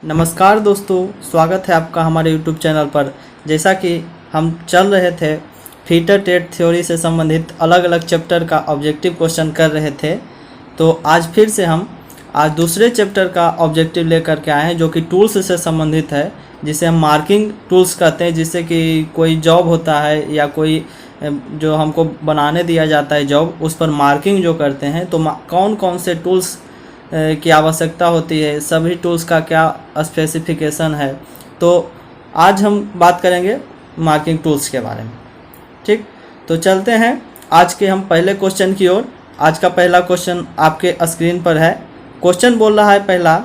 नमस्कार दोस्तों, स्वागत है आपका हमारे YouTube चैनल पर। जैसा कि हम चल रहे थे फीटर टेट थ्योरी से संबंधित अलग अलग चैप्टर का ऑब्जेक्टिव क्वेश्चन कर रहे थे, तो आज फिर से हम दूसरे चैप्टर का ऑब्जेक्टिव लेकर के आए हैं जो कि टूल्स से संबंधित है, जिसे हम मार्किंग टूल्स कहते हैं। जिससे कि कोई जॉब होता है या कोई जो हमको बनाने दिया जाता है जॉब, उस पर मार्किंग जो करते हैं, तो कौन कौन से टूल्स की आवश्यकता होती है, सभी टूल्स का क्या स्पेसिफिकेशन है। तो आज हम बात करेंगे मार्किंग टूल्स के बारे में। ठीक, तो चलते हैं आज के हम पहले क्वेश्चन की ओर। आज का पहला क्वेश्चन आपके स्क्रीन पर है। क्वेश्चन बोल रहा है पहला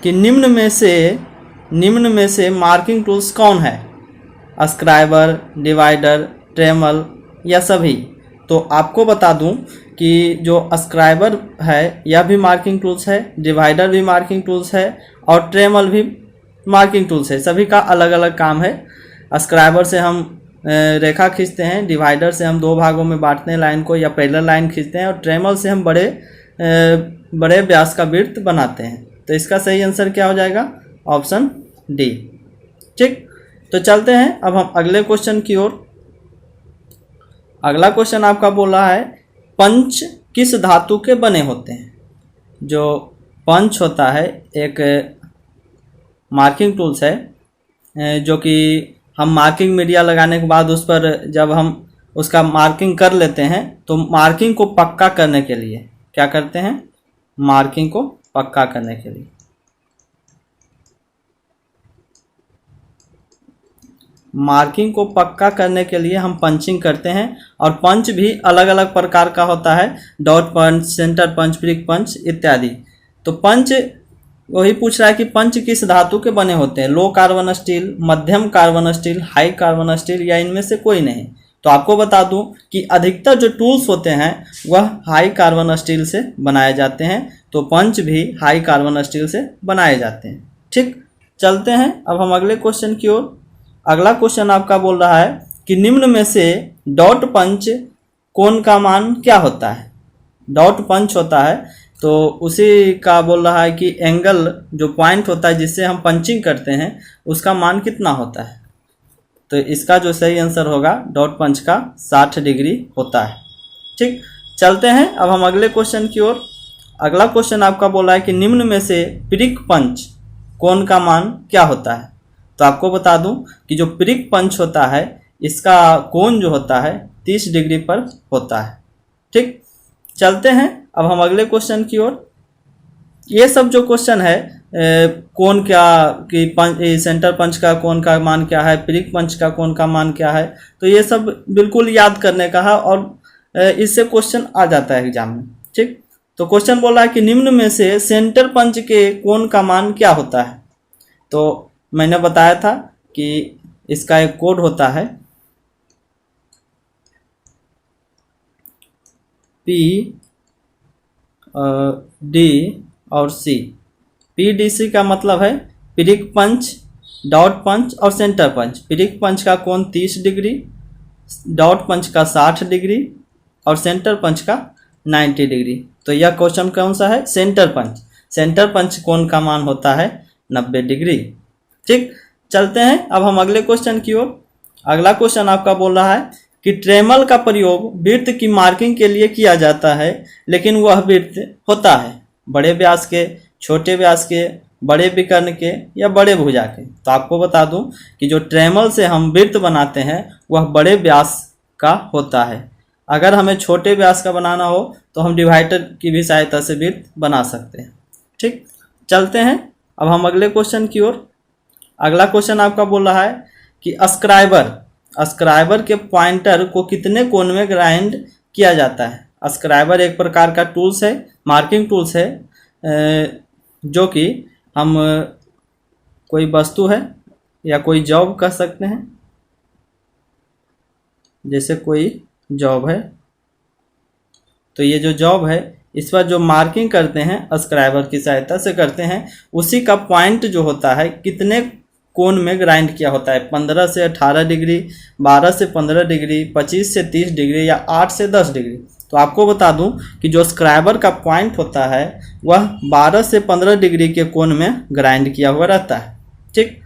कि निम्न में से मार्किंग टूल्स कौन है? स्क्राइबर, डिवाइडर, ट्रेमल या सभी? तो आपको बता दूं कि जो स्क्राइबर है यह भी मार्किंग टूल्स है, डिवाइडर भी मार्किंग टूल्स है और ट्रेमल भी मार्किंग टूल्स है। सभी का अलग अलग काम है। स्क्राइबर से हम रेखा खींचते हैं, डिवाइडर से हम दो भागों में बांटते हैं लाइन को या पैरेलल लाइन खींचते हैं, और ट्रेमल से हम बड़े व्यास का वृत्त बनाते हैं। तो इसका सही आंसर क्या हो जाएगा? Option D. ठीक, तो चलते हैं अब हम अगले क्वेश्चन की ओर। अगला क्वेश्चन आपका बोल रहा है पंच किस धातु के बने होते हैं? जो पंच होता है एक मार्किंग टूल्स है, जो कि हम मार्किंग मीडिया लगाने के बाद उस पर जब हम उसका मार्किंग कर लेते हैं, तो मार्किंग को पक्का करने के लिए क्या करते हैं? मार्किंग को पक्का करने के लिए हम पंचिंग करते हैं। और पंच भी अलग अलग प्रकार का होता है, डॉट पंच, सेंटर पंच, ब्रिक पंच इत्यादि। तो पंच वही पूछ रहा है कि पंच किस धातु के बने होते हैं? लो कार्बन स्टील, मध्यम carbon steel, high carbon steel या इनमें से कोई नहीं? तो आपको बता दूं कि अधिकतर जो टूल्स होते हैं वह हाई कार्बन स्टील से बनाए जाते हैं, तो पंच भी हाई कार्बन स्टील से बनाए जाते हैं। ठीक, चलते हैं अब हम अगले क्वेश्चन की ओर। अगला क्वेश्चन आपका बोल रहा है कि निम्न में से डॉट पंच कोण का मान क्या होता है? डॉट पंच होता है तो उसी का बोल रहा है कि एंगल जो पॉइंट होता है जिससे हम पंचिंग करते हैं उसका मान कितना होता है? तो इसका जो सही आंसर होगा डॉट पंच का 60 डिग्री होता है। ठीक, चलते हैं अब हम अगले क्वेश्चन की ओर। अगला क्वेश्चन आपका बोला है कि निम्न में से प्रिक पंच कोण का मान क्या होता है? तो आपको बता दूं कि जो प्रिक पंच होता है इसका कोण जो होता है 30 डिग्री पर होता है। ठीक, चलते हैं अब हम अगले क्वेश्चन की ओर। ये सब जो क्वेश्चन है कोण क्या कि सेंटर पंच का कोण का मान क्या है, प्रिक पंच का कोण का मान क्या है, तो ये सब बिल्कुल याद करने का है और इससे क्वेश्चन आ जाता है एग्जाम में। ठीक, तो क्वेश्चन बोला है कि निम्न में से सेंटर पंच के कोण का मान क्या होता है? तो मैंने बताया था कि इसका एक कोड होता है पी डी और सी। PDC का मतलब है प्रिक पंच, डॉट पंच और सेंटर पंच। प्रिक पंच का कोण 30 डिग्री, डॉट पंच का 60 डिग्री और सेंटर पंच का 90 डिग्री। तो यह क्वेश्चन कौन सा है? सेंटर पंच। सेंटर पंच कोण का मान होता है 90 डिग्री। ठीक, चलते हैं अब हम अगले क्वेश्चन की ओर। अगला क्वेश्चन आपका बोल रहा है कि ट्रेमल का प्रयोग वृत्त की मार्किंग के लिए किया जाता है, लेकिन वह वृत्त होता है बड़े व्यास के, छोटे व्यास के, बड़े विकर्ण के या बड़े भुजा के? तो आपको बता दूं कि जो ट्रेमल से हम वृत्त बनाते हैं वह बड़े व्यास का होता है। अगर हमें छोटे व्यास का बनाना हो तो हम डिवाइडर की भी सहायता से वृत्त बना सकते हैं। ठीक, चलते हैं अब हम अगले क्वेश्चन की ओर। अगला क्वेश्चन आपका बोल रहा है कि स्क्राइबर के पॉइंटर को कितने कोण में ग्राइंड किया जाता है? स्क्राइबर एक प्रकार का टूल्स है, मार्किंग टूल्स है, जो कि हम कोई वस्तु है या कोई जॉब कर सकते हैं। जैसे कोई जॉब है तो ये जो जॉब है इस पर जो मार्किंग करते हैं स्क्राइबर की सहायता से करते हैं, उसी का पॉइंट जो होता है कितने कोण में ग्राइंड किया होता है? 15 से 18 डिग्री, 12 से 15 डिग्री, 25 से 30 डिग्री या 8 से 10 डिग्री? तो आपको बता दूं कि जो स्क्राइबर का पॉइंट होता है वह 12 से 15 डिग्री के कोण में ग्राइंड किया हुआ रहता है। ठीक,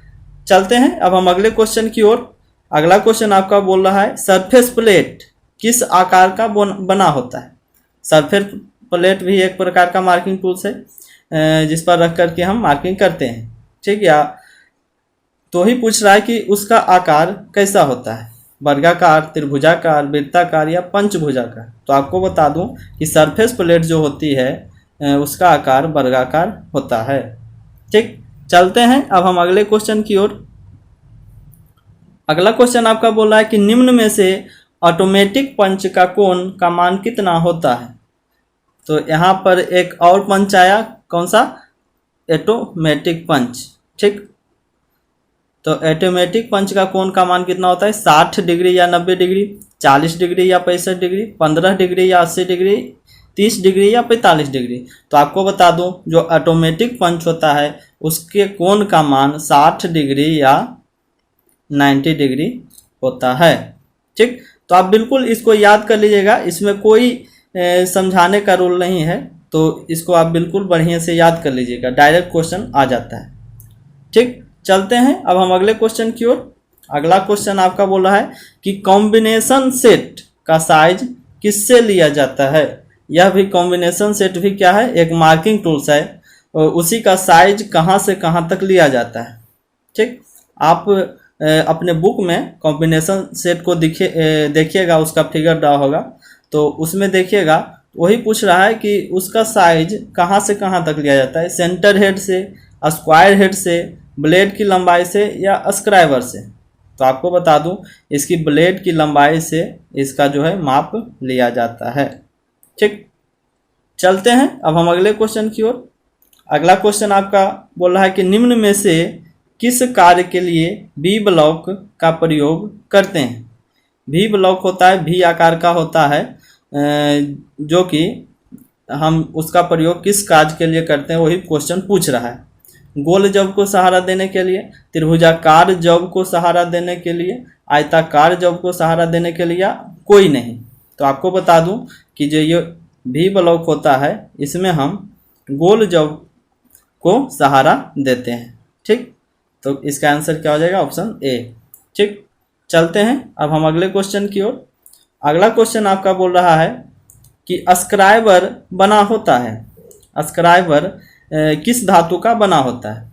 चलते हैं अब हम अगले क्वेश्चन की ओर। अगला क्वेश्चन आपका बोल रहा है सरफेस प्लेट किस आकार का बना होता है। सरफेस प्लेट भी एक प्रकार का मार्किंग टूल्स है जिस पर रख करके हम मार्किंग करते हैं। ठीक, या तो ही पूछ रहा है कि उसका आकार कैसा होता है, वर्गाकार, त्रिभुजाकार, वृत्ताकार या पंचभुजाकार। तो आपको बता दूं कि सरफेस प्लेट जो होती है उसका आकार वर्गाकार होता है। ठीक, चलते हैं अब हम अगले क्वेश्चन की ओर। अगला क्वेश्चन आपका बोल रहा है कि निम्न में से ऑटोमेटिक पंच का कोण का मान कितना होता है। तो यहाँ पर एक और पंच आया, कौन सा, ऑटोमेटिक पंच। ठीक, तो ऑटोमेटिक पंच का कोण का मान कितना होता है, 60 डिग्री या 90 डिग्री, 40 डिग्री या 65 डिग्री, 15 डिग्री या 80 डिग्री, 30 डिग्री या 45 डिग्री। तो आपको बता दूं जो ऑटोमेटिक पंच होता है उसके कोण का मान 60 डिग्री या 90 डिग्री होता है। ठीक, तो आप बिल्कुल इसको याद कर लीजिएगा, इसमें कोई समझाने का रूल नहीं है, तो इसको आप बिल्कुल बढ़िया से याद कर लीजिएगा, डायरेक्ट क्वेश्चन आ जाता है। ठीक, चलते हैं अब हम अगले क्वेश्चन की ओर। अगला क्वेश्चन आपका बोल रहा है कि कॉम्बिनेशन सेट का साइज किससे लिया जाता है। यह भी कॉम्बिनेशन सेट भी क्या है, एक मार्किंग टूल्स है, और उसी का साइज कहाँ से कहाँ तक लिया जाता है। ठीक, आप अपने बुक में कॉम्बिनेशन सेट को देखिएगा, उसका फिगर ड्रा होगा, तो उसमें देखिएगा वही पूछ रहा है कि उसका साइज कहाँ से कहाँ तक लिया जाता है, सेंटर हेड से, स्क्वायर हेड से, ब्लेड की लंबाई से या स्क्राइबर से। तो आपको बता दूं इसकी ब्लेड की लंबाई से इसका जो है माप लिया जाता है। ठीक, चलते हैं अब हम अगले क्वेश्चन की ओर। अगला क्वेश्चन आपका बोल रहा है कि निम्न में से किस कार्य के लिए बी ब्लॉक का प्रयोग करते हैं। भी ब्लॉक होता है, भी आकार का होता है, जो कि हम उसका प्रयोग किस कार्य के लिए करते हैं वही क्वेश्चन पूछ रहा है। गोल जब को सहारा देने के लिए, त्रिभुजाकार जब को सहारा देने के लिए, आयताकार जब को सहारा देने के लिए, या कोई नहीं। तो आपको बता दूं कि जो ये भी ब्लॉक होता है इसमें हम गोल जब को सहारा देते हैं। ठीक, तो इसका आंसर क्या हो जाएगा, ऑप्शन ए। ठीक, चलते हैं अब हम अगले क्वेश्चन की ओर। अगला क्वेश्चन आपका बोल रहा है कि स्क्राइबर बना होता है, स्क्राइबर किस धातु का बना होता है।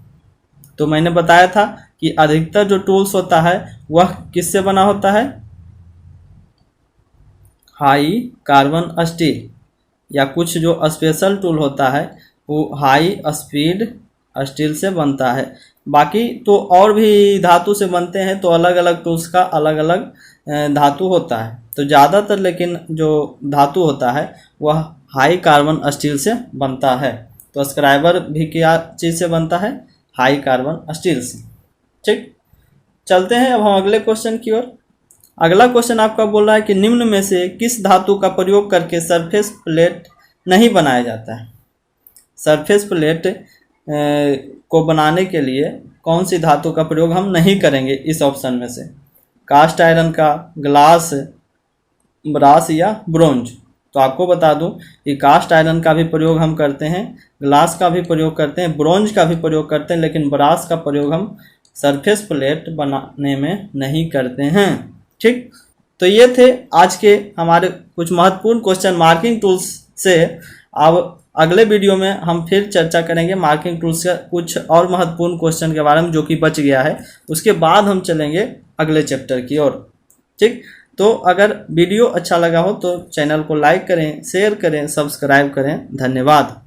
तो मैंने बताया था कि अधिकतर जो टूल्स होता है वह किससे बना होता है, हाई कार्बन स्टील, या कुछ जो स्पेशल टूल होता है वो हाई स्पीड स्टील से बनता है। बाकी तो और भी धातु से बनते हैं, तो अलग अलग टूल्स का अलग अलग धातु होता है। तो ज़्यादातर लेकिन जो धातु होता है वह हाई कार्बन स्टील से बनता है। तो स्क्राइबर भी क्या चीज़ से बनता है, हाई कार्बन स्टील से। ठीक, चलते हैं अब हम अगले क्वेश्चन की ओर। अगला क्वेश्चन आपका बोल रहा है कि निम्न में से किस धातु का प्रयोग करके सरफेस प्लेट नहीं बनाया जाता है। सरफेस प्लेट को बनाने के लिए कौन सी धातु का प्रयोग हम नहीं करेंगे इस ऑप्शन में से, कास्ट आयरन का, ग्लास, ब्रास या ब्रोंज। तो आपको बता दूं कि कास्ट आयरन का भी प्रयोग हम करते हैं, ग्लास का भी प्रयोग करते हैं, ब्रोंज का भी प्रयोग करते हैं, लेकिन ब्रास का प्रयोग हम सरफेस प्लेट बनाने में नहीं करते हैं। ठीक, तो ये थे आज के हमारे कुछ महत्वपूर्ण क्वेश्चन मार्किंग टूल्स से। अब अगले वीडियो में हम फिर चर्चा करेंगे मार्किंग टूल्स का कुछ और महत्वपूर्ण क्वेश्चन के बारे में जो कि बच गया है, उसके बाद हम चलेंगे अगले चैप्टर की ओर। ठीक, तो अगर वीडियो अच्छा लगा हो तो चैनल को लाइक करें, शेयर करें, सब्सक्राइब करें। धन्यवाद।